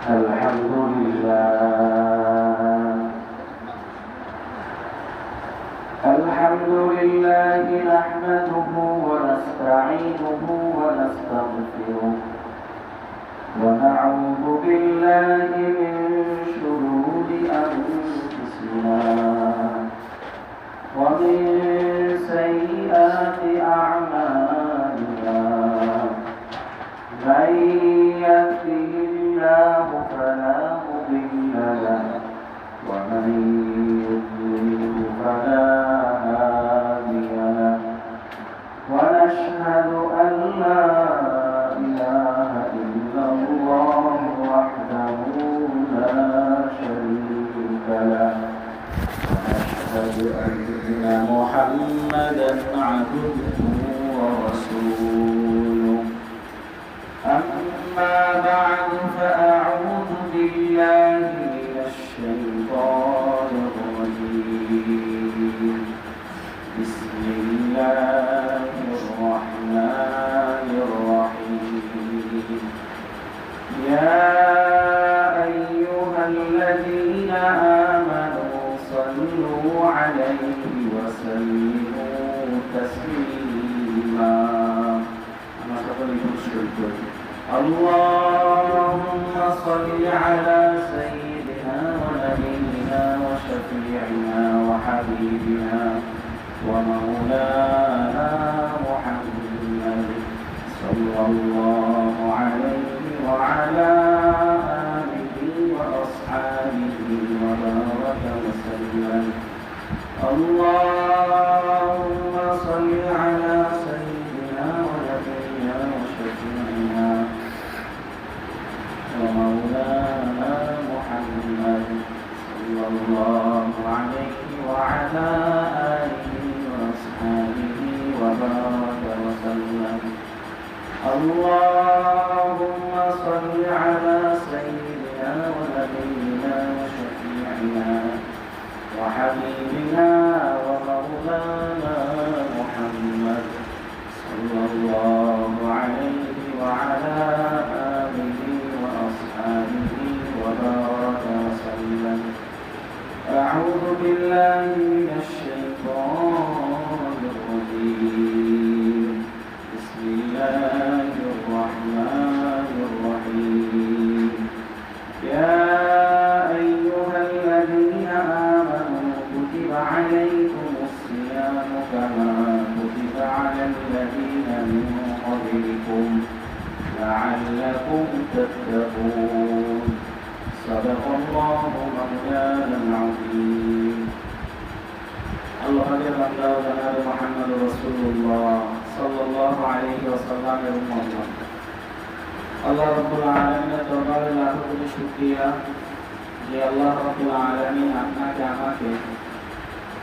الحمد لله نحمده ونستعينه ونستغفره ونعوذ بالله من شرور أنفسنا ومن سيئات أعمالنا من يهده الله فلا مضل له ومن يضلل فلا هادي له ونشهد أن لا إله إلا الله وحده لا شريك له ونشهد أن محمدا عبده ورسوله أما بعد فأعوذ بالله من الشيطان الرجيم بسم الله الرحمن الرحيم يا أيها الذين آمنوا صلوا عليه وسلموا تسليما اللهم صل على سيدنا ونبينا وشفيعنا وحبيبنا ومولانا محمد صلى الله عليه وعلى آله وأصحابه وبارك وسلم اللهم صل على سيدنا ونبينا وشفيعنا ومولانا محمد صلى الله عليه وعلى آله وأصحابه وبارك وسلم اللهم صل على سيدنا ونبينا وشفيعنا وحبيبنا ومولانا محمد صلى الله عليه وعلى آله وأصحابه وبارك وسلم أعوذ بالله من الشيطان الرجيم بسم الله الرحمن الرحيم يا أيها الذين آمنوا كتب عليكم الصيام كما كتب على الذين من قبلكم لعلكم تتقون صدق الله مولانا العظيم الله أكبر جناب محمد رسول الله صلى الله عليه وسلم الله رب العالمين দরবারে লাখো কোটি শুকরিয়া যে আল্লাহ রাব্বুল আলামিন আপনাকে আমাকে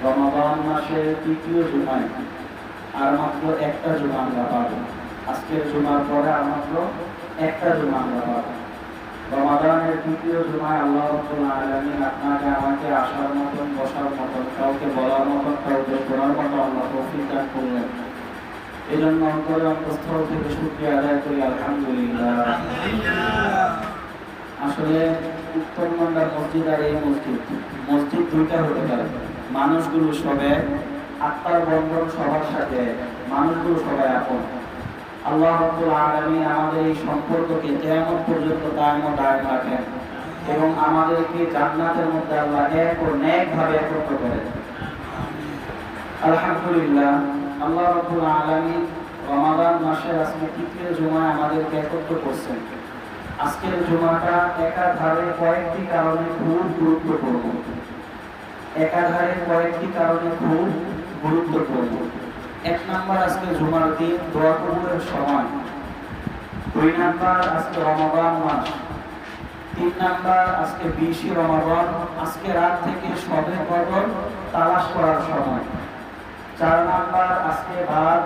রমাদান মাসের তৃতীয় জুমায় আর মাত্র একটা জুমা আমরা পাবো আজকের জুমার পরে আর মাত্র একটা জুমা আমরা পাবো রমাদানের তৃতীয় জুমায় আল্লাহ রাব্বুল আলামিন আপনাকে আমাকে আসার মতন বসার মতন কাউকে বলার মতন কাউকে শোনার মতন আল্লাহ তৌফিক দান করলেন এই জন্য অন্তরে অন্তঃস্থল থেকে শুকরিয়া আদায় করি আলহামদুলিল্লাহ। আসলে উত্তরবঙ্গের মসজিদ আর এই মসজিদ দুইটা হতে পারে, মানুষগুলো সবাই আত্মার বন্ধন সবার সাথে, মানুষগুলো সবাই আপন। আল্লাহ রাব্বুল আলামিন আমাদের এই সম্পর্ককে কিয়ামত পর্যন্ত দায়ম রাখেন এবং আমাদেরকে জান্নাতের মধ্যে আল্লাহ এক ও নেকভাবে একত্র করেন। আলহামদুলিল্লাহ, আল্লাহ রাব্বুল আলামিন রমাদান মাসের আজকে তৃতীয় জুমায় আমাদেরকে একত্র করছেন। আজকের জুমাটা একাধারে কয়েকটি কারণে খুব গুরুত্বপূর্ণ, একাধারে কয়েকটি কারণে খুব গুরুত্বপূর্ণ। এক নাম্বার, আজকে জুমার দিন দোয়া কবুলের সময়। দুই নাম্বার, আজকে রমাদান মাস। তিন নাম্বার, আজকে 20 রমাদান, আজকে রাত থেকে শবে কদর তালাশ করার সময়। চার নাম্বার, আজকে রাত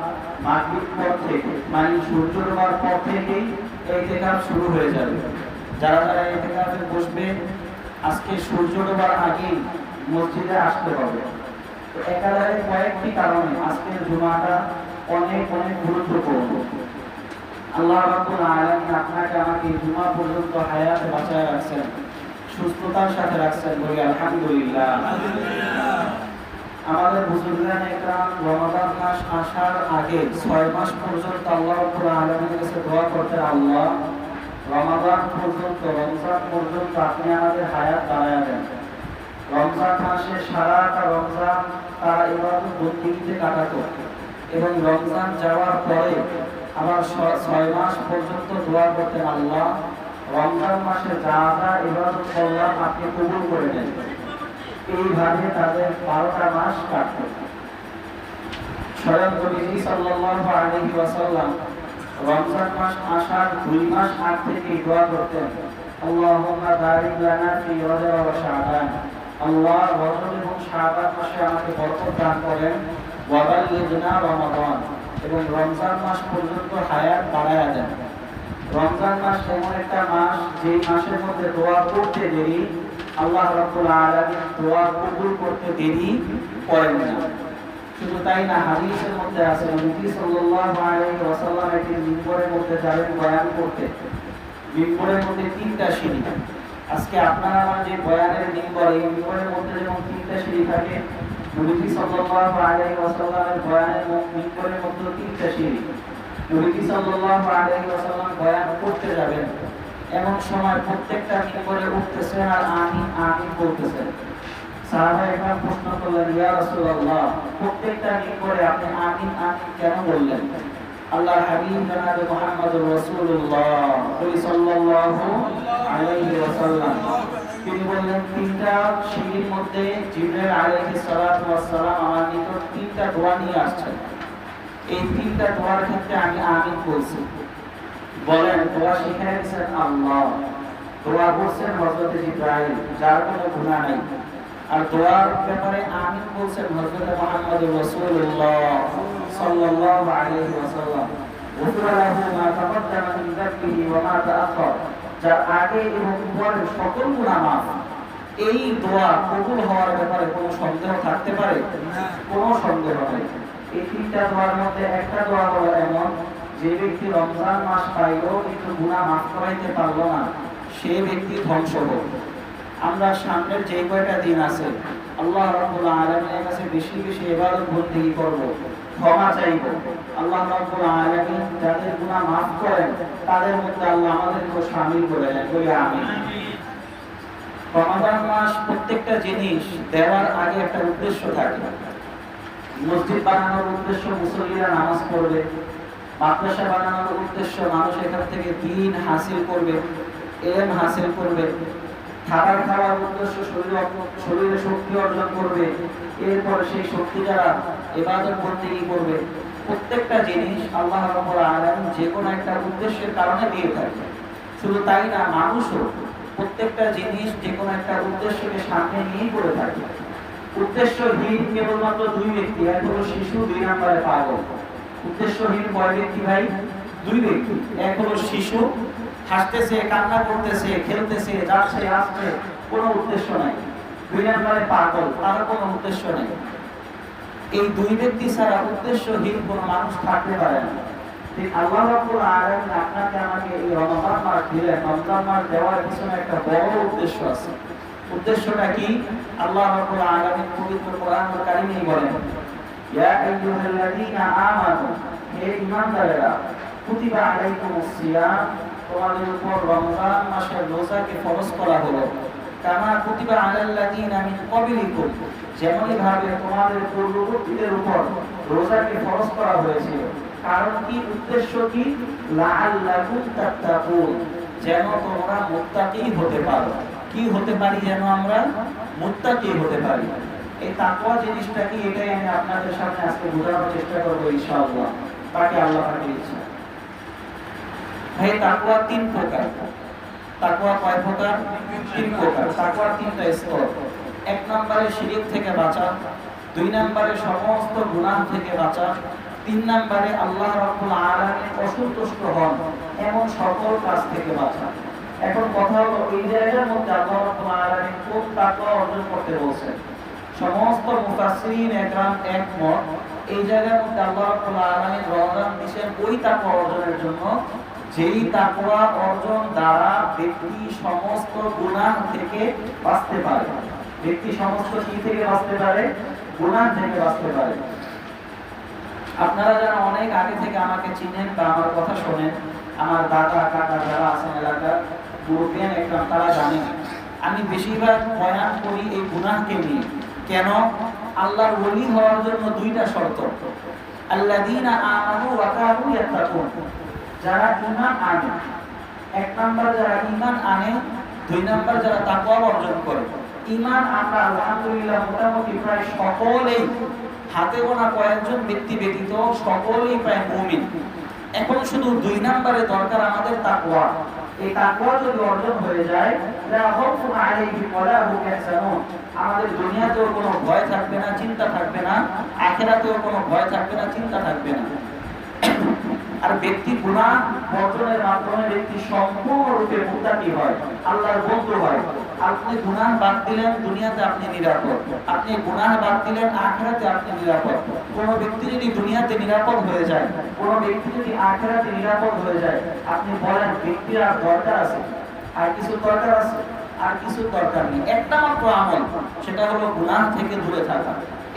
মাগরিব পর থেকে মানে সূর্য ডোবার পর থেকেই ইতিকাফ শুরু হয়ে যাবে। যারা যারা ইতিকাফে বসবে আজকে সূর্য ডোবার আগেই মসজিদে আসতে হবে। তো একাধারে কয়েকটি কারণে আজকের জুমাটা অনেক অনেক গুরুত্বপূর্ণ। আল্লাহ রাব্বুল আলামিন আপনাকে আমাকে জুমা পর্যন্ত হায়াতে বাঁচায় রাখছেন, সুস্থতার সাথে রাখছেন, বলি আলহামদুলিল্লাহ। আমাদের বুজুর্গান একরাম রমাদান মাস আসার আগে 6 মাস পর্যন্ত আল্লাহ রাব্বুল আলামিনের কাছে দোয়া করতেন, আল্লাহ রমাদান পর্যন্ত, রমজান পর্যন্ত আপনি আমাদের হায়াত বাড়ায়া দেন। রমজান মাসে সারাটা রমজান তারা ইবাদত বন্দেগীতে কাটাতো এবং রমজান যাওয়ার পরে আবার 6 মাস পর্যন্ত দোয়া করতেন, আল্লাহ রমজান মাসে যা যা ইবাদত করলাম আপনি কবুল করে নেন। এইভাবে তাদের 12টা মাস কাটত। স্বয়ং নবীজি সাল্লাল্লাহু আলাইহি ওয়াসাল্লাম রমজান মাস আসার 2 মাস আগ থেকে দোয়া করতেন, আল্লাহুম্মা বারিক লানা ফি রজব ওয়া শাবান, আল্লাহ রজব এবং শাবান মাসে আমাকে বরকত দান করেন, ওয়া বাল্লিগনা রমাদান, এবং রমজান মাস পর্যন্ত হায়াত বাড়ায়া দেন। রমজান মাস এমন একটা মাস যে মাসের মধ্যে দোয়া করতে দেরি আল্লাহ রাব্বুল আলামিন দোয়া কবুল করতে দেরি করেন না। শুধু তাই না, হাদিসের মধ্যে আছে নবী সাল্লাল্লাহু আলাইহি ওয়াসাল্লাম একটি মিম্বরের মধ্যে যাবেন বয়ান করতে। মিম্বরের মধ্যে 3টা সিঁড়ি। আজকে আপনারা আমার যে বয়ানের মিম্বর, এই মিম্বরের মধ্যে যেমন 3টা সিঁড়ি থাকে, নবী সাল্লাল্লাহু আলাইহি ওয়াসাল্লামের বয়ানের মিম্বরের মধ্যে 3টা সিঁড়ি। নবী সাল্লাল্লাহু আলাইহি ওয়াসাল্লাম বয়ান করতে যাবেন, এমন সময় প্রত্যেকটা মিম্বরে উঠতেছেন আর আমিন আমিন বলতেছেন। সাহাবায়ে কেরাম প্রশ্ন করলেন, ইয়া রাসূলুল্লাহ, প্রত্যেকটা মিম্বরে আপনি আমিন আমিন কেন বললেন? আল্লাহর হাবিব জনাবে মুহাম্মদুর রাসূলুল্লাহ সাল্লাল্লাহু আলাইহি ওয়াসাল্লাম তিনি বললেন, 3টা সিঁড়ির মধ্যে জিবরাইল আলাইহিস সালাতু ওয়াস সালাম আমার নিকট 3টা দোয়া নিয়ে আসছেন। এই 3টা দোয়ার ক্ষেত্রে আমি আমিন বলছি। বলেন, দোয়া শিখায় দিয়েছেন আল্লাহ, দোয়া করছেন হযরত জিবরাইল যার কোনো গুনাহ নাই, আর দোয়ার ব্যাপারে আমিন বলছেন হযরত মুহাম্মদুর রাসূলুল্লাহ সাল্লাল্লাহু আলাইহি ওয়াসাল্লাম। গুফরা লাহু মা তাকাদ্দামা মিন যামবিহি ওয়া মা তাআখার, যার আগে এবং পরে সকল গুনাহ মাফ। এই দোয়া কবুল হওয়ার ব্যাপারে কোনো সন্দেহ থাকতে পারে? কোনো সন্দেহ নেই। এই 3টা দোয়ার মধ্যে একটা দোয়া হলো এমন, যে ব্যক্তি রমজান মাস পাইলো কিন্তু গুনাহ মাফ করাইতে পারলো না, সে ব্যক্তি ধ্বংস হোক। আমরা সামনের যে কয়টা দিন আছে আল্লাহ রাব্বুল আলামিনের কাছে বেশি বেশি ইবাদত বন্দেগী করব, ক্ষমা চাইব। আল্লাহ রাব্বুল আলামিন যাদের গুনাহ মাফ করেন তাদের মধ্যে আল্লাহ আমাদেরকে শামিল করে নেন, বলি আমিন। রমাদান মাস প্রত্যেকটা জিনিস দেওয়ার আগে একটা উদ্দেশ্য থাকে। মসজিদ বানানোর উদ্দেশ্য মুসল্লিরা নামাজ পড়বে, মাদ্রাসা বানানোর উদ্দেশ্য মানুষ এখান থেকে দ্বীন হাসিল করবে, ইলম হাসিল করবে। খাবার খাওয়ার উদ্দেশ্য শরীরে শক্তি অর্জন করবে, এরপর সেই শক্তি দ্বারা ইবাদত বন্দেগী করবে। প্রত্যেকটা জিনিস আল্লাহ রাব্বুল আলামিন যে কোনো একটা উদ্দেশ্যের কারণে দিয়ে থাকে। শুধু তাই না, মানুষও প্রত্যেকটা জিনিস যে কোনো একটা উদ্দেশ্যকে সামনে নিয়েই করে থাকে। উদ্দেশ্যহীন কেবলমাত্র 2 ব্যক্তি, এক হলো শিশু, 2 নম্বরে পাগল। উদ্দেশ্যহীন কয় ব্যক্তি ভাই? 2 ব্যক্তি। এক হলো শিশু, হাসতেছে, কান্না করতেছে, খেলতেছে, যাচ্ছে আসছে, কোনো উদ্দেশ্য নাই। 2 নম্বরে পাগল, তার কোনো উদ্দেশ্য নেই। এই 2 ব্যক্তি ছাড়া উদ্দেশ্যহীন কোনো মানুষ থাকতে পারে না। ঠিক আল্লাহ রাব্বুল আলামিন আপনাকে আমাকে এই রমাদান মাস দিলেন, রমজান মাস দেওয়ার পিছনে একটা বড় উদ্দেশ্য আছে। উদ্দেশ্যটা কি? আল্লাহ রাব্বুল আলামিন পবিত্র কোরআনুল কারীমে বলেন, ইয়া আইয়ুহাল্লাযীনা আমানু, হে ঈমানদারেরা, কুতিবা আলাইকুমুস সিয়াম, তোমাদের উপর রমজান মাসের রোজাকে ফরজ করা হলো, কামা কুতিবা আলাল্লাযীনা মিন ক্বাবলিকুম, যেমনি ভাবে তোমাদের পূর্ববর্তীদের উপর রোজাকে ফরজ করা হয়েছিল। কারণ কি? উদ্দেশ্য কি? লাআল্লাকুম তাত্তাকুন, যেন তোমরা মুত্তাকি হতে পারো। কি হতে পারি? যেন আমরা মুত্তাকি হতে পারি। এই তাকওয়া জিনিসটা কি, এটাই আমি আপনাদের সামনে আজকে বোঝানোর চেষ্টা করব ইনশাআল্লাহ, তাকে আল্লাহ পাকের ইচ্ছা। ভাই, তাকওয়া 3 প্রকার। তাকওয়া কয় প্রকার? 3 প্রকার। তাকওয়ার 3টা স্তর। 1 নম্বরে শিরক থেকে বাঁচা, 2 নম্বরে সমস্ত গুনাহ থেকে বাঁচা, 3 নম্বরে আল্লাহ রাব্বুল আলামিন অসন্তুষ্ট হন এমন সকল কাজ থেকে বাঁচা। এখন কথা হলো, এই জায়গার মধ্যে আল্লাহ রাব্বুল আলামিন কোন তাকওয়া অর্জন করতে বলছেন? সমস্ত মুফাসসিরিন একরাম একমত এই জায়গার মধ্যে আল্লাহ রাব্বুল আলামিন রমজান দিয়েছেন ওই তাকওয়া অর্জনের জন্য যেই তাকওয়া অর্জন দ্বারা ব্যক্তি সমস্ত গুনাহ থেকে বাঁচতে পারে। ব্যক্তি সমস্ত কি থেকে বাঁচতে পারে? গুনাহ থেকে বাঁচতে পারে। আপনারা যারা অনেক আগে থেকে আমাকে চিনেন বা আমার কথা শোনেন, আমার দাদা কাকা যারা আছেন এলাকার মুরব্বিয়ান একদম, তারা জানেন আমি বেশিরভাগ বয়ান করি এই গুনাহকে নিয়ে। কেন? আল্লাহর ওলি হওয়ার জন্য দুইটা শর্ত। আল্লাযীনা আমানু ওয়া কানু ইয়াত্তাকুন, যারা ঈমান আনে, এক নাম্বার যারা ঈমান আনে, দুই নাম্বার যারা তাকওয়া অর্জন করে। ঈমান আমরা আলহামদুলিল্লাহ মোটামুটি প্রায় সকলেই, হাতে গোনা কয়েকজন ব্যক্তি ব্যতীত সকলেই প্রায় মুমিন। এখন শুধু দুই নাম্বারে দরকার আমাদের তাকওয়া। এই তাকওয়া যদি অর্জন হয়ে যায়, লা খাউফুন আলাইহিম ওয়া লা হুম ইয়াহজানুন, আমাদের দুনিয়াতেও কোনো ভয় থাকবে না, চিন্তা থাকবে না, আখিরাতেও কোনো ভয় থাকবে না, চিন্তা থাকবে না। আর ব্যক্তি গুনাহ বর্জনের মাধ্যমে ব্যক্তি সম্পূর্ণরূপে মুত্তাকি হয়, আল্লাহর বন্ধু হয়। আপনি গুনাহ বাদ দিলেন, দুনিয়াতে আপনি নিরাপদ। আপনি গুনাহ বাদ দিলেন, আখিরাতে আপনি নিরাপদ। কোন ব্যক্তি যদি দুনিয়াতে নিরাপদ হয়ে যায়, কোন ব্যক্তি যদি আখিরাতে নিরাপদ হয়ে যায়, আপনি বলেন ব্যক্তির আর দরকার আছে? আর কিছু দরকার আছে? আর কিছু দরকার নেই। একটা মাত্র আমল, সেটা হলো গুনাহ থেকে দূরে থাকা।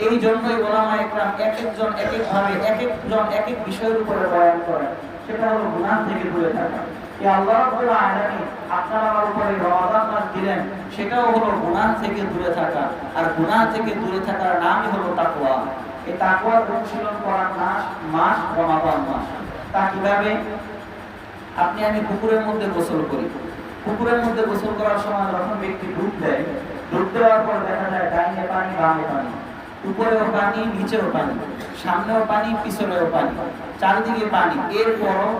এই জন্যই ওলামায়ে কেরাম এক একজন এক এক ভাবে, এক একজন এক এক বিষয়ের উপরে বয়ান করেন, সেটা হলো গুনাহ থেকে দূরে থাকা। এই আল্লাহ রাব্বুল আলামিন আপনার আমার উপরে রমাদান মাস দিলেন, সেটাও হলো গুনাহ থেকে দূরে থাকা। আর গুনাহ থেকে দূরে থাকার নামই হলো তাকওয়া। এই তাকওয়ার অনুশীলন করার মাস রমাদান মাস। তা কিভাবে? আপনি আমি পুকুরের মধ্যে গোসল করি। পুকুরের মধ্যে গোসল করার সময় যখন ব্যক্তি ডুব দেয়, ডুব দেওয়ার পর দেখা যায় ডাইনে পানি বামে পানি, উপরেও পানি নিচেও পানি, সামনেও পানি পিছনেও পানি, চারিদিকে পানি। এরপরও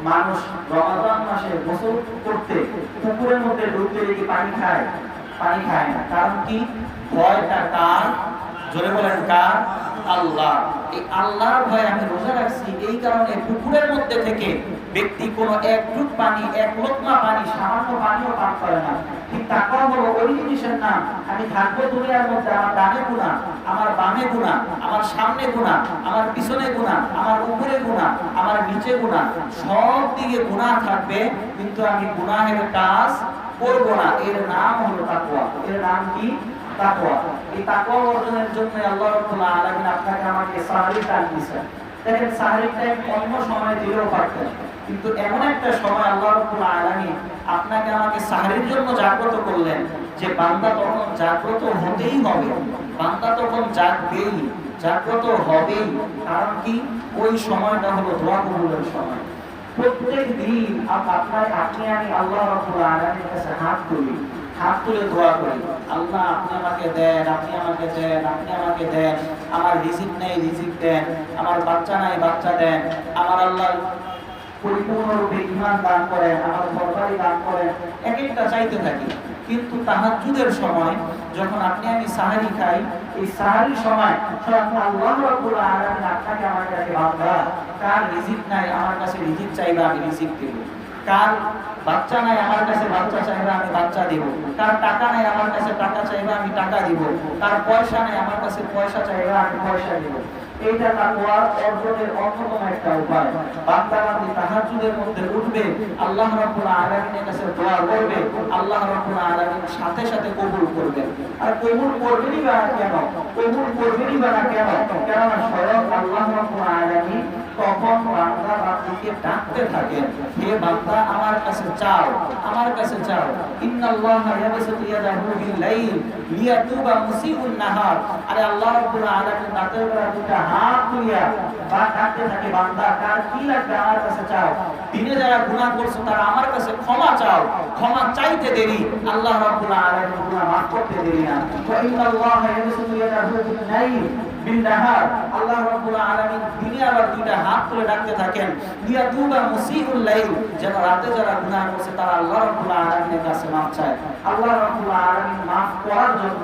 মানুষ রমাদান মাসে গোসল করতে পুকুরের মধ্যে ডুব দিলে কি পানি খায়? পানি খায় না। কারণ কি? ভয়টা কার? জোরে বলেন কার? আল্লাহ। এই আল্লাহর ভয় আমি রোজা রাখছি, এই কারণে পুকুরের মধ্যে থেকে ব্যক্তি কোনো এক ডুব পানি, এক লোকমা পানি, সামান্য পানিও পান করে না। ঠিক তাকওয়া হলো ওই জিনিসের নাম। আমি থাকবো দুনিয়ার মধ্যে, আমার ডানে গুনাহ, আমার বামে গুনাহ, আমার সামনে গুনাহ, আমার পিছনে গুনাহ, আমার উপরে গুনাহ, আমার নিচে গুনাহ, সব দিকে গুনাহ থাকবে, কিন্তু আমি গুনাহের কাজ করব না। এর নাম হলো তাকওয়া। এর নাম কি? তাকওয়া। এই তাকওয়া অর্জনের জন্য আল্লাহ রাব্বুল আলামিন আপনাকে আমাকে সাহরির টাইম দিয়েছেন। দেখেন সাহরির টাইম অন্য সময় দিলেও পারতেন, কিন্তু এমন একটা সময় আল্লাহ রাব্বুল আলামিন আপনাকে আমাকে সাহরির জন্য জাগ্রত করলেন যে বান্দা তখন জাগ্রত হতেই হবে, বান্দা তখন জাগবেই, জাগ্রত হবেই। কারণ কি? ওই সময়টা হলো দোয়া কবুলের সময়। প্রত্যেক দিন আপনি আমি আল্লাহ রাব্বুল আলামিনের কাছে হাত তুলে দোয়া করি, আল্লাহ আপনি আমাকে দেন, আপনি আমাকে দেন, আপনি আমাকে দেন। আমার রিজিক নেই, রিজিক দেন। আমার বাচ্চা নাই, বাচ্চা দেন। আমার আল্লাহ পরিপূর্ণরূপে ঈমান দান করেন, আমার ঘরবাড়ি দান করেন। এক একটা চাইতে থাকি। কিন্তু তাহাজ্জুদের সময় যখন আপনি আমি সাহারি খাই, এই সাহারির সময় স্বয়ং আল্লাহ রাব্বুল আলামিন আপনাকে আমার কাছে বান্দা, কার রিজিক নাই আমার কাছে রিজিক চাইবে, আমি রিজিক দেব। কার বাচ্চা নাই আমার কাছে বাচ্চা চাইবে, আমি বাচ্চা দেব। কার টাকা নাই আমার কাছে টাকা চাইবে, আমি টাকা দিব। কার পয়সা নাই আমার কাছে পয়সা চাইবে, আমি পয়সা দিব। এইটা তাকওয়া অর্জনের অন্যতম একটা উপায়। বান্দা বান্দী তাহাজ্জুদের মধ্যে উঠবে, আল্লাহ রাব্বুল আলামিনের কাছে দোয়া করবে, আল্লাহ রাব্বুল আলামিন সাথে সাথে কবুল করবেন। আর কবুল করবেনই বা কেন? কবুল করবেনই বা কেন? কেননা স্বয়ং আল্লাহ রাব্বুল আলামিন তখন বান্দা বান্দীকে ডাকতে থাকেন, হে বান্দা আমার কাছে চাও, আমার কাছে চাও। ইন্নাল্লাহা ইয়াবসুতু ইয়াদাহু বিল-লাইল লিয়াতুবা মুসিউন নাহার। আরে আল্লাহ রাব্বুল আলামিন রাতের বেলা দুটো হাত তুলিয়া ডাকতে থাকে, বান্দা কার কি লাগবে আমার কাছে চাও। দিনে যারা গুনাহ করছো তারা আমার কাছে ক্ষমা চাও, ক্ষমা চাইতে দেরি, আল্লাহ রাব্বুল আলামিন গুনাহ মাফ করতে দেরি না। ওয়া ইন্নাল্লাহা ইয়াবসুতু ইয়াদাহু বিল-লাইল বিন-নাহার। আল্লাহ রাব্বুল আলামিন দিনে আবার দুইটা হাত তুলে ডাকতে থাকেন, লিয়াতুবা মুসিউল লাইল, যেন রাতে যারা গুনাহ করছে তারা আল্লাহ রাব্বুল আলামিনের কাছে মাফ চায়। আল্লাহ রাব্বুল আলামিন মাফ করার জন্য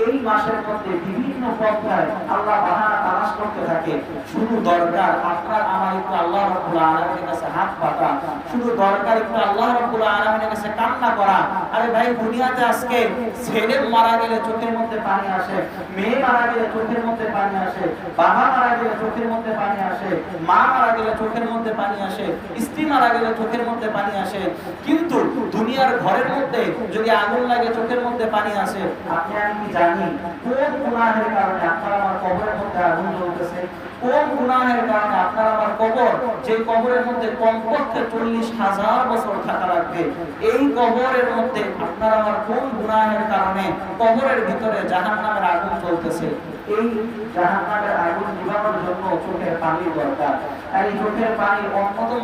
এই মাসের মধ্যে বিভিন্ন পন্থায় আল্লাহ বাহানা তালাশ করতে থাকে। শুধু দরকার আপনার আমার একটু আল্লাহ রাব্বুল আলামিনের কাছে হাত পাতা, শুধু দরকার একটু আল্লাহ রাব্বুল আলামিনের কাছে কান্না করা। আরে ভাই দুনিয়াতে আজকে ছেলে মারা গেলে চোখের মধ্যে পানি আসে, মেয়ে মারা গেলে চোখের মধ্যে পানি পানি আসে, বাবা মারা গেলে চোখের মধ্যে পানি আসে, মা মারা গেলে চোখের মধ্যে পানি আসে, স্ত্রী মারা গেলে চোখের মধ্যে পানি আসে। কিন্তু দুনিয়ার ঘরের মধ্যে যদি আগুন লাগে চোখের মধ্যে পানি আসে। আপনি আমি কি জানি কোন গুনাহের কারণে আপনার আমার কবরের মধ্যে আগুন জ্বলতেছে? কোন গুনাহের কারণে আপনার আমার কবর, যে কবরের মধ্যে কমপক্ষে 40,000 বছর থাকা লাগবে, এই কবরের মধ্যে আপনার আমার কোন গুনাহের কারণে কবরের ভিতরে জাহান্নামের আগুন চলতেছে? এই জাহান্নামের আগুন নিভানোর জন্য চোখের পানি দরকার। আর এই চোখের পানি অন্যতম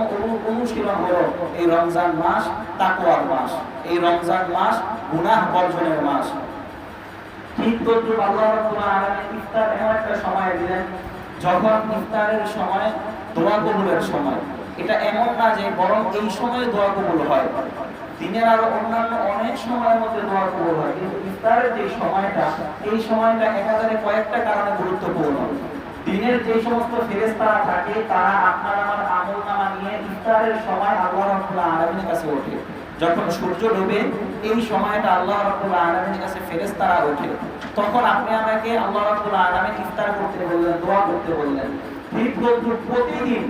অনুশীলন হলো এই রমজান মাস, তাকওয়ার মাস। এই রমজান মাস গুনাহ বর্জনের মাস। ঠিক তদ্রুপ আল্লাহ রাব্বুল আলামিন ইফতার এমন একটা সময় দিলেন যখন ইফতারের সময় দোয়া কবুলের সময়। এটা এমন না যে বরং এই সময়ে দোয়া কবুল হয়, দিনের আরো অন্যান্য অনেক সময়ের মধ্যে দোয়া কবুল হয়, কিন্তু ইফতারের যে সময়টা, এই সময়টা একাধারে কয়েকটা কারণে গুরুত্বপূর্ণ। দিনের যে সমস্ত ফেরেশতারা থাকে তারা আপনার আমার আমলনামা নিয়ে ইফতারের সময় আল্লাহ রাব্বুল আলামিনের কাছে ওঠে। যখন সূর্য ডুবে এই সময়টা আল্লাহ রাব্বুল আলামিনের কাছে ফেরেশতারা ওঠে, তখন আপনি আমাকে আল্লাহ রাব্বুল আলামিন ইফতার করতে বললেন, দোয়া করতে বললেন। ঠিক প্রতিদিন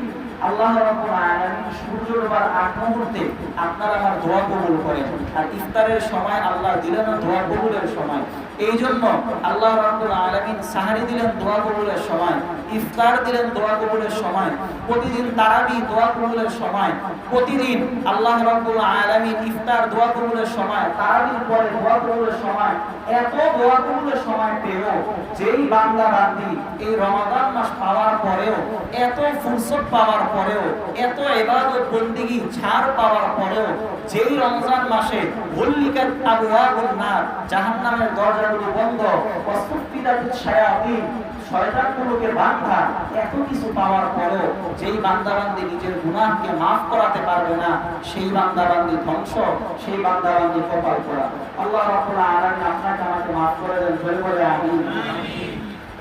আল্লাহ রাব্বুল আলামিন সূর্য ডোবার আগ মুহূর্তে আপনার আমার দোয়া কবুল করেন। আর ইফতারের সময় আল্লাহ দিলেন দোয়া কবুলের সময়। এই জন্য আল্লাহ রাব্বুল আলামিন সাহারি দিলেন দোয়া কবুলের সময়, ইফতার দিলেন দোয়া কবুলের সময়, প্রতিদিন তারাবি দোয়া কবুলের সময়, প্রতিদিন আল্লাহ রাব্বুল আলামিন ইফতার দোয়া কবুলের সময়, তারাবির পরে দোয়া কবুলের সময়। এত দোয়া কবুলের সময় পেও যেই বান্দা বান্দি এই রমাদান মাস পাওয়ার পরেও, এত ফুরসত পাওয়ার পরেও, এত ইবাদত বন্দেগী ছাড় পাওয়ার পরেও, যেই রমজান মাসে গুল্লিকাত আবওয়াবুন নার, জাহান্নামের দরজাগুলো বন্ধ, ওয়াসুফিদাতুশ শায়াতিন, শয়তানগুলোকে বাঁধা, এত কিছু পাওয়ার পরেও যেই বান্দাবান্দি নিজের গুনাহকে মাফ করাতে পারবে না, সেই বান্দাবান্দি ধ্বংস, সেই বান্দাবান্দি কপাল পোড়া। আল্লাহ রাব্বুল আলামিন আপনাকে আমাকে মাফ করে দেন, জোরে বলে আমিন।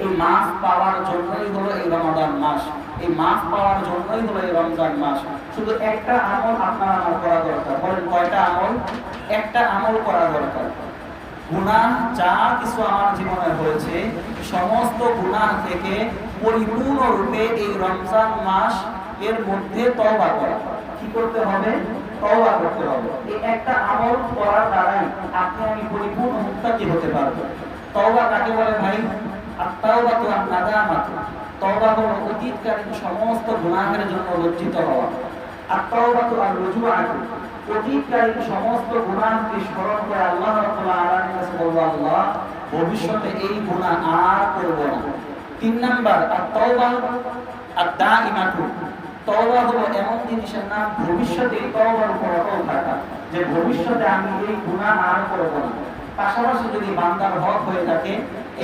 এই মাফ পাওয়ার জন্যই হলো এই রমাদান মাস, এই মাফ পাওয়ার জন্যই হলো এই রমজান মাস। শুধু একটা আমল আপনার আমার করা দরকার। বলেন কয়টা আমল? একটা আমল করা দরকার। গুনাহ যা কিছু আমার জীবনে হয়েছে সমস্ত গুনাহ থেকে পরিপূর্ণরূপে এই রমজান মাস এর মধ্যে তওবা করা। কি করতে হবে? তওবা করতে হবে। এই একটা আমল করার দ্বারাই আপনি আমি পরিপূর্ণ মুত্তাকি হতে পারবো। তওবা কাকে বলে ভাই? আত-তাওবাতু আন-নাদামাত। তওবা হলো অতীতকালীন সমস্ত গুনাহের জন্য লজ্জিত হওয়া। আত-তাওবাতু আর-রুজুআতু, অতীতকালীন সমস্ত গুনাহকে স্মরণ করে আল্লাহ রাব্বুল আলামিনের কাছে বলবো, আল্লাহ ভবিষ্যতে এই গুনাহ আর করব না। 3 নাম্বার আত-তাওবা আদ-দাইমাতু। তওবা হলো এমন জিনিসের নাম, ভবিষ্যতে এই তওবার উপর অটল থাকা, যে ভবিষ্যতে আমি এই গুনাহ আর করব না। পাশাপাশি যদি বান্দার হক হয়ে থাকে,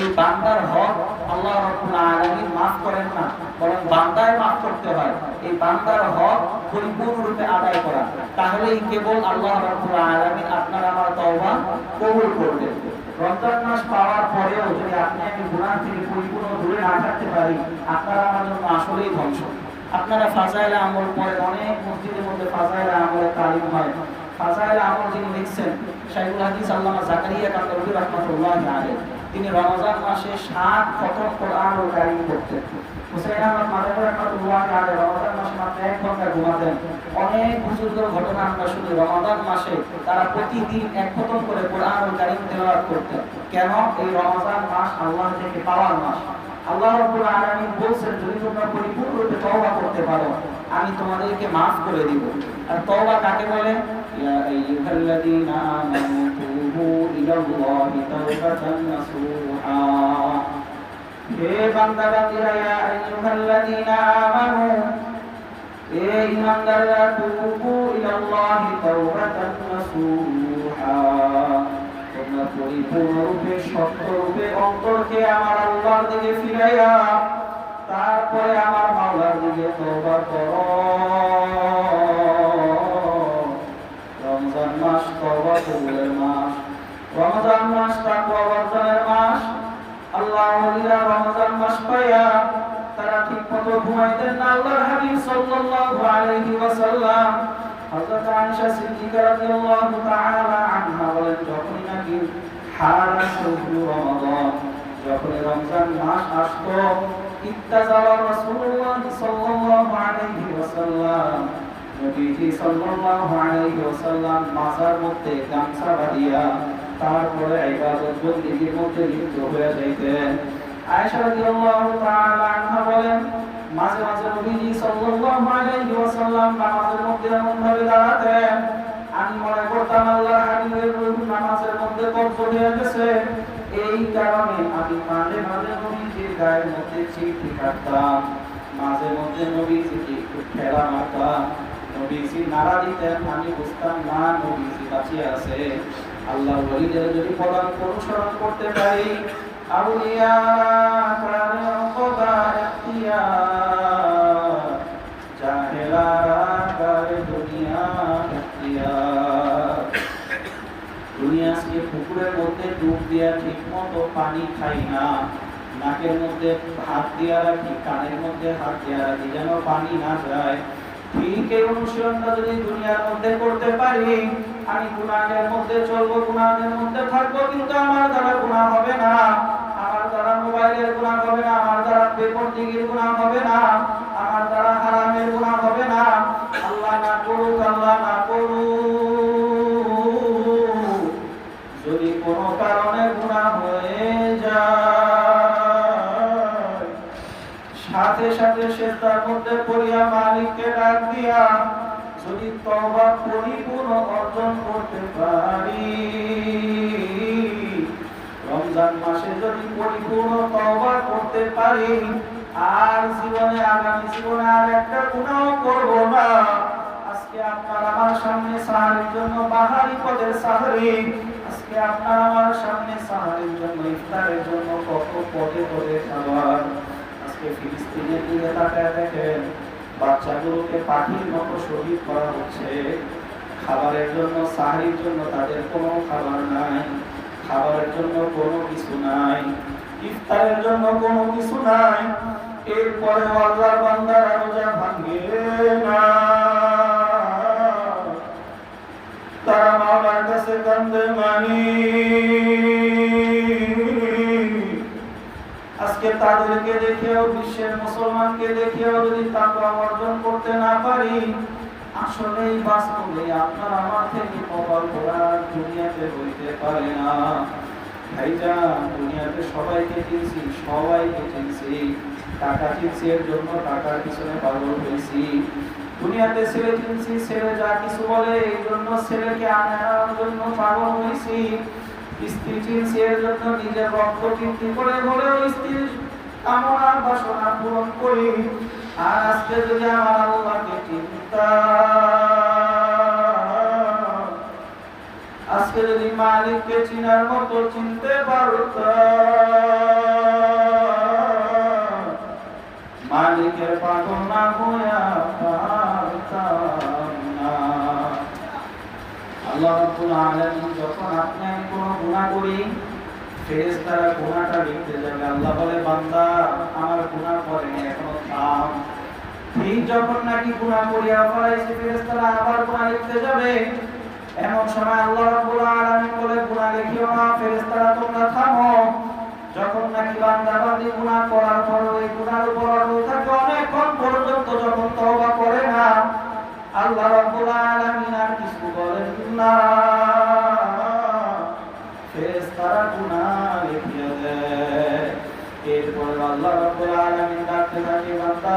এই বান্দার হক আল্লাহ রাব্বুল আলামিন মাফ করেন না, বরং বান্দায় মাফ করতে হয়। এই বান্দার হক পরিপূর্ণরূপে আদায় করা, তাহলেই কেবল আল্লাহ রাব্বুল আলামিন আপনার আমার তওবা কবুল করবেন। রমজান মাস পাওয়ার পরেও যদি আপনি আমি গুনাহ থেকে পরিপূর্ণ দূরে না থাকতে পারি, আপনার আমার জন্য আসলেই ধ্বংস। আপনারা ফাজাইল আমল পড়েন, অনেক মসজিদের মধ্যে ফাজাইল আমলের তালিম হয়। ফাজাইল আমল যিনি লিখছেন শাইখুল হাদিস আল্লামা জাকারিয়া কান্দরী রাহমাতুল্লাহি আলাইহি, তিনি রমজান মাসে 7 খতম কোরআনুল কারীম পড়তেন। হুসাইন আহমদ মাদানী রাহমাতুল্লাহি আলাইহি রমজান মাসে মাত্র 1 ঘন্টা ঘুমাতেন। অনেক বুজুর্গের ঘটনা আমরা শুনি, রমজান মাসে তারা প্রতিদিন 1 খতম করে কোরআনুল কারীম তেলাওয়াত করতেন। কেন? এই রমজান মাস আল্লাহ থেকে পাওয়ার মাস। আল্লাহ রাব্বুল আলামিন বলেন, যদি তোমরা পরিপূর্ণরূপে তওবা করতে পারো আমি তোমাদেরকে maaf করে দিব। আর তওবা কাকে বলে? ইয়া আইয়ুহাল্লাযীনা আমানু তুবু ইলাল্লাহি তাওবাতান নাসুহা। হে বান্দাবান্দীরা, ইয়া আইয়ুহাল্লাযীনা আমানু, হে ঈমানদাররা, তুবু ইলাল্লাহি তাওবাতান নাসুহা, তোমরা পরিপূর্ণরূপে সত্যরূপে অন্তরকে আমার আল্লাহর দিকে ফিরাইয়া তারপরে আমার মাওলার দিকে তওবা করো। রমজান মাস তওবা কবুলের মাস, রমজান মাস তাকওয়া অর্জনের মাস। আল্লাহর ওলিরা রমজান মাস পাইয়া তারা ঠিকমতো ঘুমাইতেন না। আল্লাহর হাবিব সাল্লাল্লাহু আলাইহি ওয়াসাল্লাম হযরত আয়েশা সিদ্দিকা রাদিয়াল্লাহু তাআলা আনহা বলেন, যখনই নাকি হারা শুরু রমাদান, যখন রমজান মাস আসতো ইত্তাজালা রাসূলুল্লাহ সাল্লাল্লাহু আলাইহি ওয়াসাল্লাম, নবীজি সাল্লাল্লাহু আলাইহি ওয়াসাল্লাম মাজার মধ্যে গামছা বাঁধিয়া তারপরে ইবাদত বন্দেগীর মধ্যে লিপ্ত হয়ে যাইতেন। আয়েশা রাদিয়াল্লাহু তাআলা আনহা বলেন, মাঝে মাঝে নবীজি সাল্লাল্লাহু আলাইহি ওয়াসাল্লাম নামাজের মধ্যে এমন ভাবে দাঁড়াতেন, আমি মনে করতাম আল্লাহর হাবিবের রূহ নামাজের মধ্যে কবজ হয়ে গেছে। এই কারণে আমি মাঝে মাঝে নবীজির গায়ের মধ্যে চিঠি কাটতাম, মাঝে মধ্যে নবীজিকে একটু ঠেলা মারতাম। নবীজি নাড়া দিতেন, আমি বুঝতাম না নবীজি বাঁচিয়ে আছে। আল্লাহর ওলিদের যদি পদাঙ্ক অনুসরণ করতে পারি, আউলিয়া কারে ওকবা ইখতিয়ার, জাহেলারা কারে দুনিয়া ইখতিয়ার। দুনিয়া আজকে পুকুরের মধ্যে ডুব দিয়া ঠিক মতো পানি খাই না, নাকের মধ্যে হাত দিয়া রাখি, কানের মধ্যে হাত দিয়া রাখি যেন পানি না যায়। ঠিক এই অনুশীলনটা যদি দুনিয়ার মধ্যে করতে পারি, আমি গুনাহের মধ্যে চলবো, গুনাহের মধ্যে থাকবো, কিন্তু আমার দ্বারা গুনাহ হবে না, আমার দ্বারা মোবাইলের গুনাহ হবে না, আমার দ্বারা বেপরদিগির গুনাহ হবে না, আমার দ্বারা হারামের গুনাহ হবে না। আল্লাহ না করুক, আল্লাহ না করুক, যদি কোনো কারণে গুনাহ হয়ে যায়, সাথে সাথে সেজদার মধ্যে পড়িয়া মালিককে ডাক দিয়া যদি তওবা পরিপূর্ণ অর্জন করতে পারি, রমজান মাসে যদি পরিপূর্ণ তওবা করতে পারি, আর জীবনে আগামী জীবনে আর একটা গুনাহ করব না। আজকে আপনার আমার সামনে সাহারির জন্য বাহারি পদের সাহারি, আজকে আপনার আমার সামনে সাহারির জন্য ইফতারের জন্য কত পদে পদে খাবার। আজকে ফিলিস্তিনের দিকে তাকায় দেখেন, বাচ্চাগুলোকে পাখির মতো শহীদ করা হচ্ছে। খাবারের জন্য, সাহারির জন্য তাদের কোনো খাবার নাই, খাবারের জন্য কোনো কিছু নাই, ইফতারের জন্য কোনো কিছু নাই। এরপরে আল্লাহর বান্দারা রোজা ভাঙে না, তারা মাওলার কাছে কান্দে মানি। আজকে তাদেরকে দেখেও, বিশ্বের মুসলমানকে দেখেও যদি তাকওয়া অর্জন করতে না পারি, আসলেই বাস্তবে আপনার আমার থেকে কপাল পোড়া দুনিয়াতে হইতে পারে না। ভাইজান, দুনিয়াতে সবাইকে চিনছি, সবাইকে চিনছি, টাকা চিনছি, এর জন্য টাকার পিছনে পাগল হয়েছি। দুনিয়াতে ছেলে চিনছি, ছেলে যা কিছু বলে এই জন্য ছেলেকে আনার জন্য পাগল হয়েছি। স্ত্রী চিনছি, এর জন্য নিজের রক্ত বৃদ্ধি করে হলেও স্ত্রীর কামনা বাসনা পূরণ করি। আর আজকে যদি আমার আল্লাহকে চিনতাম, আজকে যদি মালিককে চিনার মতো চিনতে পারতাম, মালিকের পাগল না হইয়া পারতাম না। আল্লাহ রাব্বুল আলামিন যখন আপনি আমি কোনো গুনাহ করি, ফেরেশতারা গুনাহটা লিখতে যাবে, আল্লাহ বলে, বান্দা আমার গুনাহ করেনি, এখনো থাম। ঠিক যখন নাকি গুনাহ করিয়া ফেলাইছে, ফেরেশতারা আবার গুনাহ লিখতে যাবে। এমন সময় আল্লাহ রাব্বুল আলামিন বলে, গুনাহ লিখিও না, ফেরেশতারা তোমরা থামো। যখন নাকি বান্দা বান্দি গুনাহ করার পর ওই গুনাহের উপর অটল থাকে অনেকক্ষণ পর্যন্ত, যখন তওবা করে না, আল্লাহ রাব্বুল আলামিন আর কিছু বলেন না, ফেরেশতারা গুনাহ লিখিয়ে দেয়। এরপর আল্লাহ রাব্বুল আলামিন ডাকতে থাকে, বান্দা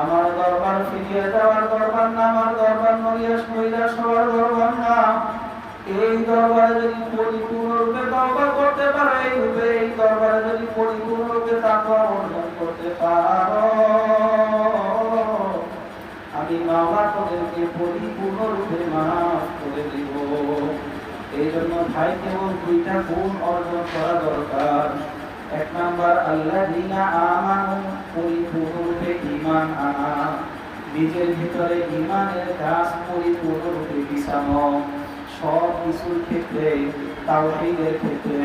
আমার দরবার ফিরিয়ে দেওয়ার দরবার না, আমার দরবার নড়িয়া সইরা সবার দরবার না। এই দরবারে যদি পরিপূর্ণরূপে তওবা করতে পারো, এই দরবারে যদি পরিপূর্ণরূপে তাকওয়া অর্জন করতে পারো, আমি মাওলা তোদেরকে পরিপূর্ণরূপে মাফ করে দিব। এই জন্য ভাই কেবল দুইটা গুণ অর্জন করা দরকার। এক নাম্বার, আল্লাযীনা আমানু, পরিপূর্ণরূপে ঈমান আনা, নিজের ভিতরে ঈমানের কাজ পরিপূর্ণরূপে বিছানো। সব কিছুর ক্ষেত্রে, তাওহীদের ক্ষেত্রে,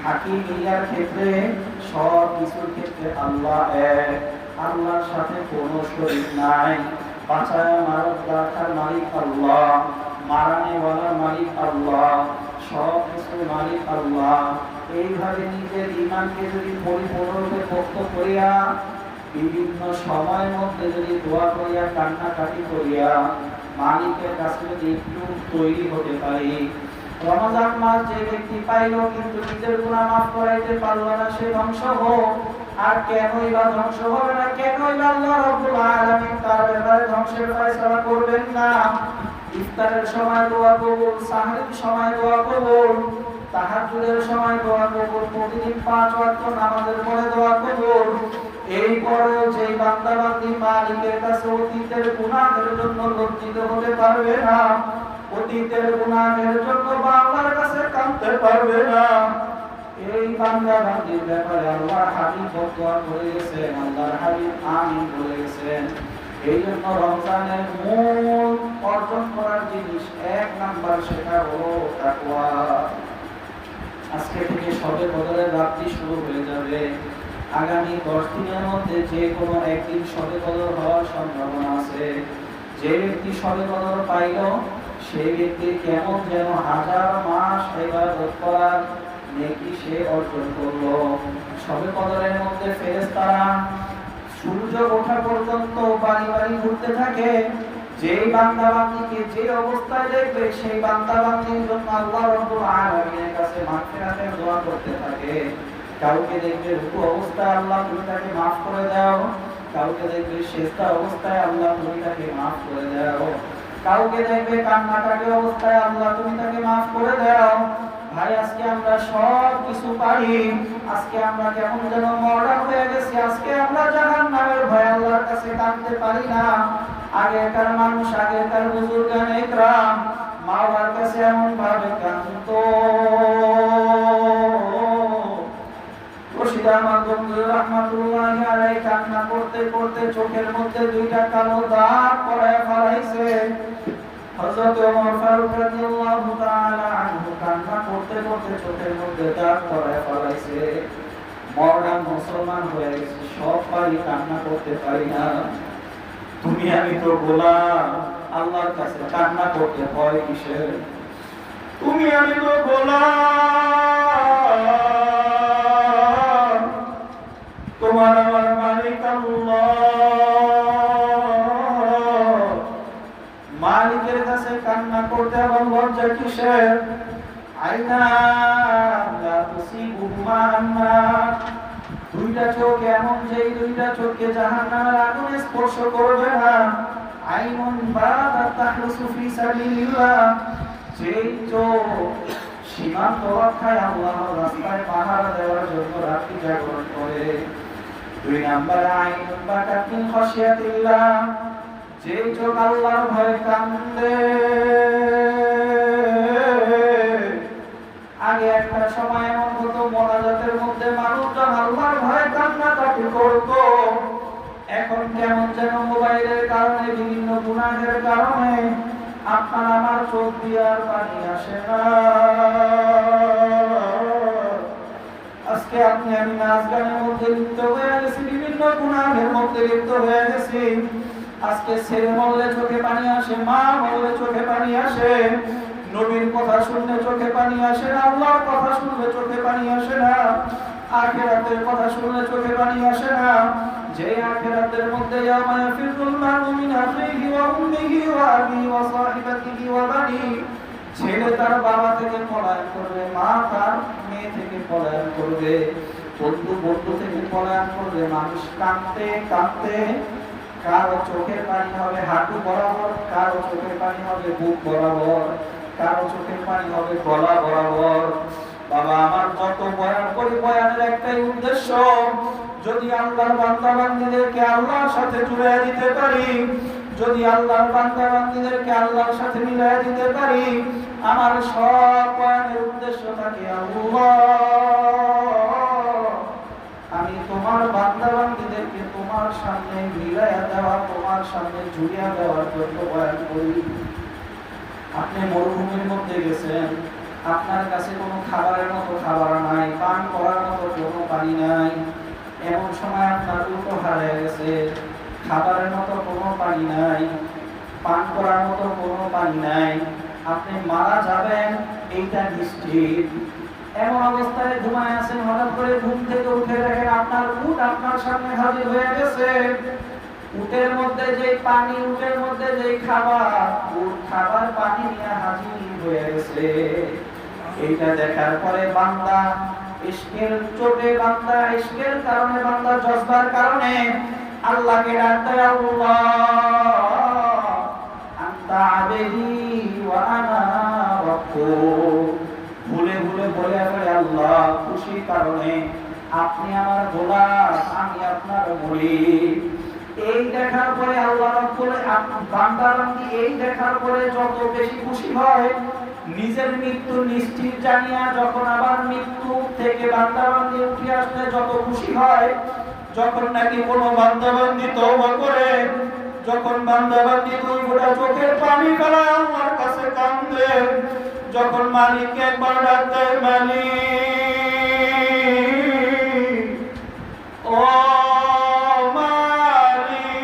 হাকিমিয়ার ক্ষেত্রে, সব কিছুর ক্ষেত্রে আল্লাহ এক, আল্লাহর সাথে কোনো শরীক নাই। বাঁচায়া মারক রাখার মালিক আল্লাহ, মারানে ওয়ালা মালিক আল্লাহ, সব কিছু মালিক আল্লাহ। এইভাবে নিজের ঈমানকে যদি পরিপূর্ণরূপে পোক্ত করিয়া বিভিন্ন সময়ের মধ্যে যদি দোয়া করিয়া কান্নাকাটি করিয়া মালিকের কাছে যদি একটু তৈরি হতে পারি, রমজান মাস যে ব্যক্তি পাইল কিন্তু নিজের গুনাহ মাফ করাইতে পারল না, সে ধ্বংস হোক। আর কেনই বা ধ্বংস হবে না, কেনই বা আল্লাহ রাব্বুল আলামিন তার ব্যাপারে ধ্বংসের ফয়সালা করবেন না? ইফতারের সময় দোয়া কবুল, সাহরির সময় দোয়া কবুল, তাহাজ্জুদের সময় দোয়া কবুল, প্রতিদিন 5 ওয়াক্ত নামাজের পরে দোয়া কবুল। এই পরে যেই বান্দা বান্দি মালিকের কাছে অতীতের গুনাহের জন্য লজ্জিত হতে পারবে না, অতীতের গুনাহের জন্য বাংলার কাছে কাঁদতে পারবে না, এই বান্দা বান্দির ব্যাপারে আল্লাহর হাবিব দোয়া করে গেছেন, আল্লাহর হাবিব আমিন বলে গেছেন। এই জন্য রমজানের মূল অর্জন করার জিনিস 1 নাম্বার, সেটা হলো তাকওয়া। আজকে থেকে শবে কদরের রাতটি শুরু হয়ে যাবে। আগামী 10 দিনের মধ্যে যে কোনো একদিন শবে কদর হওয়ার সম্ভাবনা আছে। যে ব্যক্তি শবে কদর পাইল, সেই ব্যক্তি কেমন যেন 1000 মাস ইবাদত করার নেকি সে অর্জন করলো। শবে কদরের মধ্যে ফেরেশতারা সূর্য ওঠা পর্যন্ত বাড়ি বাড়ি ঘুরতে থাকে। যেই বান্দা বান্দিকে যে অবস্থায় দেখবে, সেই বান্দা বান্দির জন্য আল্লাহ রাব্বুল আলামিনের কাছে মাগফিরাতের দোয়া করতে থাকে। কাউকে দেখবে রুকু অবস্থায়, আল্লাহ তুমি তাকে মাফ করে দাও। কাউকে দেখবে সিজদা অবস্থায়, আল্লাহ তুমি তাকে মাফ করে দাও। কাউকে দেখবে কান্নাকাটি অবস্থায়, আল্লাহ তুমি তাকে মাফ করে দাও। ভাই, আজকে আমরা সব কিছু পারি, আজকে আমরা কেমন যেন মডার্ন হয়ে গেছি। আজকে আমরা জাহান্নামের ভয় আল্লাহর কাছে কাঁদতে পারি না। আগেকার মানুষ, আগেকার বুজুর্গানে ইকরাম মাওলার কাছে এমন ভাবে কাঁদতো। রশিদ আহমদ গঙ্গুহি রাহমাতুল্লাহি আলাইহি কান্না করতে করতে চোখের মধ্যে 2টা কালো দাগ পড়ে ফেলাইছে। হযরত ওমর ফারুক রাদিয়াল্লাহু তাআলা আনহু কান্না করতে করতে চোখের মধ্যে দাগ পড়ে ফেলাইছে। মডার্ন মুসলমান হয়ে গেছে, সব পারি, কান্না করতে পারি না। তুমি আমি তো গোলাম, আল্লাহর কাছে কান্না করতে হয় কিসের? তুমি আমি তো গোলাম, তোমার আমার মালিক আল্লাহ। মালিকের কাছে কান্না করতে আবার লজ্জা কিসের? আইনা লা তুসিবুহুমা আন্নার, 2টা চোখ এমন, যেই 2টা চোখকে জাহান্নামের আগুনে স্পর্শ করবে না। আইনুন বাদাত তাহরুসু ফি সাবিলিল্লাহ, যেই চোখ সীমান্ত রক্ষায় আল্লাহর রাস্তায় পাহারা দেওয়ার জন্য রাত্রি জাগরণ করে। 2 নাম্বার আইনুন বাকাত মিন খাশিয়াতিল্লাহ, যেই চোখ আল্লাহর ভয়ে কান্দে। আগে একটা সময় এমন হতো, মোনাজাতের মধ্যে মানুষজন আল্লাহর ভয়ে কান্নাকাটি করতো। এখন কেমন যেন মোবাইলের কারণে, বিভিন্ন গুনাহের কারণে আপনার আমার চোখ দিয়ে আর পানি আসে না। আজকে আপনি আমি নাচ গানের মধ্যে লিপ্ত হয়ে গেছি, বিভিন্ন গুনাহের মধ্যে লিপ্ত হয়ে গেছি। আজকে ছেলে মরলে চোখে পানি আসে, মা মরলে চোখে পানি আসে, নবীর কথা শুনলে চোখে পানি আসে না, আল্লাহর কথা শুনলে চোখে পানি আসে না, আখিরাতের কথা শুনলে চোখে পানি আসে না। যে আখিরাতের মধ্যে ইয়াউমা ইয়াফিরুল মারউ মিন আখিহি ওয়া উম্মিহি ওয়া আবিহি ওয়া সাহিবাতিহি ওয়া বানি, ছেলে তার বাবা থেকে পলায়ন করবে, মা তার মেয়ে থেকে পলায়ন করবে, বন্ধু বন্ধু থেকে পলায়ন করবে। মানুষ কাঁদতে কাঁদতে, কারো চোখের পানি হবে হাঁটু বরাবর, কারো চোখের পানি হবে বুক বরাবর, কারো চোখের পানি হবে গলা বরাবর। বাবা আমার, যত বয়ান করি বয়ানের একটাই উদ্দেশ্য, যদি আল্লাহর বান্দা বান্দীদেরকে আল্লাহর সাথে জুড়ে দিতে পারি, যদি আল্লাহর বান্দা বান্দীদেরকে আল্লাহর সাথে মিলিয়ে দিতে পারি, আমার সব বয়ানের উদ্দেশ্য থাকে আল্লাহ, আমি তোমার বান্দা বান্দীদেরকে তোমার সামনে মিলাইয়া দেওয়া, তোমার সামনে জুড়িয়ে দেওয়ার জন্য বয়ান করি। আপনি মরুভূমির মধ্যে গেছেন, আপনার কাছে কোনো খাবারের মতো খাবার নাই, পান করার মতো কোনো পানি নাই। এমন সময় আপনার উল্টো হারিয়ে গেছে, খাবারের মতো কোনো পানি নাই, পান করার মতো কোনো পানি নাই। আপনি মারা যাবেন এইটা নিশ্চিত। এমন অবস্থায় ঘুমায় আছেন, হঠাৎ করে ঘুম থেকে উঠে দেখেন আপনার উট আপনার সামনে হাজির হয়ে গেছে। উটের মধ্যে যে পানি, উটের মধ্যে যে খাবার, উট খাবার পানি নিয়ে হাজির হয়ে গেছে। এইটা দেখার পরে বান্দা ইশকের চোটে, বান্দা ইশকের কারণে, বান্দা জজবার কারণে আল্লাহকে ডাকতে, আল্লাহ আনতা আবেদি ওয়া আনা রাব্বুক। ভুলে ভুলে বলে আল্লাহ খুশির কারণে আপনি আমার গোলাম, আমি আপনার মুরিদ। এই দেখার পরে আল্লাহ রাব্বুল বান্দা বান্দি এই দেখার পরে যত বেশি খুশি হয়, নিজের মৃত্যু নিশ্চিত জানিয়া যখন আবার মৃত্যু থেকে বান্দা বান্দি উঠে আসলে যত খুশি হয়, যখন নাকি কোনো বান্দা বান্দি তওবা করে, যখন বান্দা বান্দি দুই ফোঁটা চোখের পানি ফেলায় আল্লাহর কাছে কান্দে, যখন মালিককে একবার ডাকতে, মালিক ও মালিক,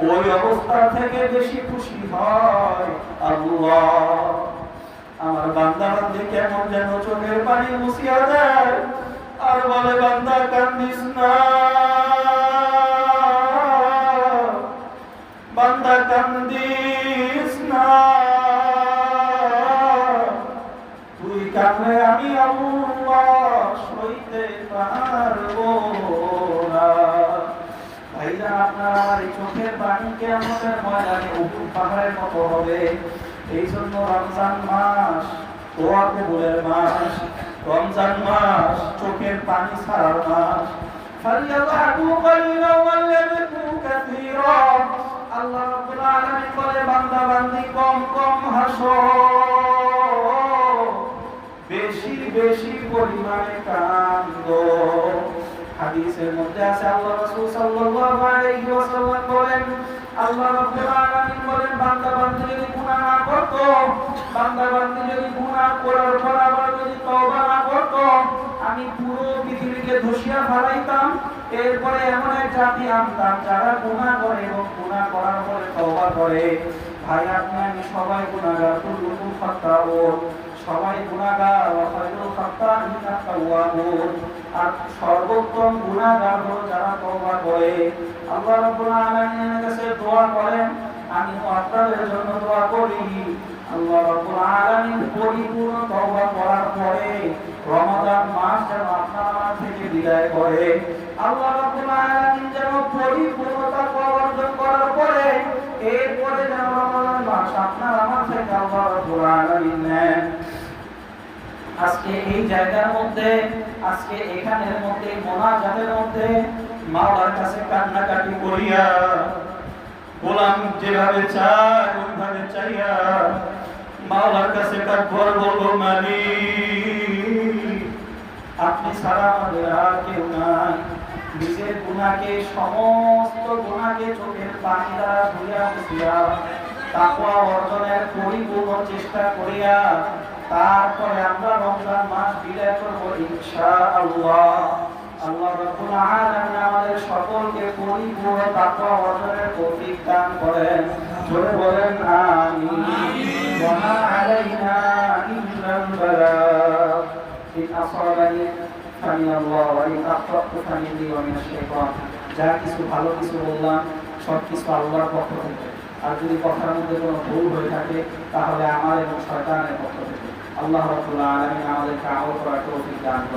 ওই অবস্থা থেকে বেশি খুশি হয় আল্লাহ। আমার বান্দা বান্দি কেমন যেন চোখের পানি মুছিয়া দেয় আর বলে, বান্দা কান্দিস না, বান্দা কান্দিস না, তুই কাঁদলে আমি আল্লাহ সইতে পারবো না। ভাইরা, আপনার আমার এই চোখের পানি কিয়ামতের ময়দানে উহুদ পাহাড়ের মতো হবে। এই জন্য রমজান মাস দোয়া কবুলের মাস, রমজান মাস চোখের পানি ছাড়ার মাস। ফালিয়াযহাকু কালিলান ওয়ালিয়াবকু কাসীরা। আল্লাহ রাব্বুল আলামিন বলে, বান্দা বান্দি কম কম হাসো, বেশি বেশি পরিমাণে কান্দো। হাদিসের মধ্যে আছে, আল্লাহ রাসূল সাল্লাল্লাহু আলাইহি ওয়াসাল্লাম বলেন, আল্লাহ রাব্বুল আলামিন বলেন, বান্দা বান্দি যদি গুনাহ না করত, বান্দা বান্দি যদি গুনাহ করার পর আবার যদি তওবা না করত, আমি পুরো পৃথিবীকে ধসিয়া ফেলাইতাম। এরপরে এমন এক জাতি আনতাম যারা গুনাহ করে এবং গুনাহ করার পরে তওবা করে। ভাই, আপনি আমি সবাই গুনাহগার, কুল্লুকুম খাত্তাউন, সবাই গুনাহগার, ওয়া খায়রুল খাত্তাইনা তাওয়াবুন। আর সর্বোত্তম গুনাহগার হলো যারা তওবা করে। আল্লাহ রাব্বুল আলামিনের কাছে দোয়া করেন, আমিও আপনাদের জন্য দোয়া করি। আল্লাহ রাব্বুল আলামিন পরিপূর্ণ তওবা করার পরে রমাদান মাস যেন আপনার আমার থেকে বিদায় করে। আল্লাহ রাব্বুল আলামিন যেন পরিপূর্ণ তাকওয়া অর্জন করার পরে এরপরে যেন রমাদান মাস আপনার আমার থেকে আল্লাহ রাব্বুল আলামিন নেন। আজকে এই জায়গার মধ্যে, আজকে এখানের মধ্যে, মোনাজাতের মধ্যে মাওলার কাছে কান্নাকাটি করিয়া, গোলাম যেভাবে চায় ওইভাবে চাইয়া মাওলার কাছে কাকবর বলবো, মালিক আপনি ছাড়া আমাদের আর কেউ নাই। নিজের গুনাহকে, সমস্ত গুনাহকে চোখের পানি দ্বারা ধুইয়া মুছিয়া তাকওয়া অর্জনের পরিপূর্ণ চেষ্টা করিয়া তারপরে আমরা রমজান মাস বিদায় করব ইনশাআল্লাহ। আল্লাহ রাব্বুল আলামিন আমাদের সকলকে পরিপূর্ণ তাকওয়া অর্জনের তৌফিক দান করেন। জোরে বলেন আমিন। ওয়া মা আলাইনা ইল্লাল বালাগ। ইন আসাবানি ফামিনাল্লাহ ওয়া ইন আখতাতু ফামিনি ওয়া মিনাশ শাইতান। যা কিছু ভালো কিছু বললাম সব কিছু আল্লাহর পক্ষ থেকে, আর যদি কথার মধ্যে কোনো ভুল হয়ে থাকে তাহলে আমার এবং শয়তানের পক্ষ থেকে। আল্লাহ রাব্বুল আলামিন আমাদেরকে আমল করার তৌফিক দান করেন।